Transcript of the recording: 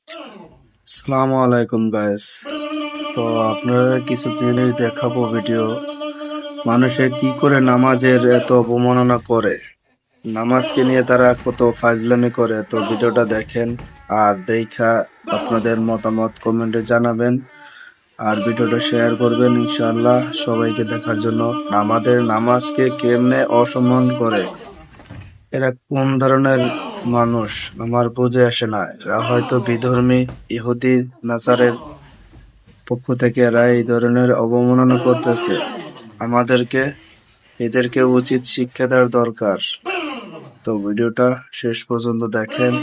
আসসালামু আলাইকুম গাইস। তো আপনারা কিছু জিনিস দেখাবো ভিডিও। মানুষে কি করে নামাজের এত অবমাননা করে, নামাজকে নিয়ে তারা কত ফাজলামি করে। তো ভিডিওটা দেখেন আর দেখা আপনাদের মতামত কমেন্টে জানাবেন। আর ভিডিওটা শেয়ার করবেন ইনশাআল্লাহ সবাইকে দেখার জন্য। আমাদের নামাজকে কেমনে অসম্মান করে, এরা কোন ধরনের মানুষ আমার বুঝে আসে না। এরা হয়তো বিধর্মী, ইহুদি, নাসারের পক্ষ থেকে এরা এই ধরনের অবমাননা করতেছে। আমাদেরকে এদেরকে উচিত শিক্ষা দেওয়ার দরকার। তো ভিডিওটা শেষ পর্যন্ত দেখেন।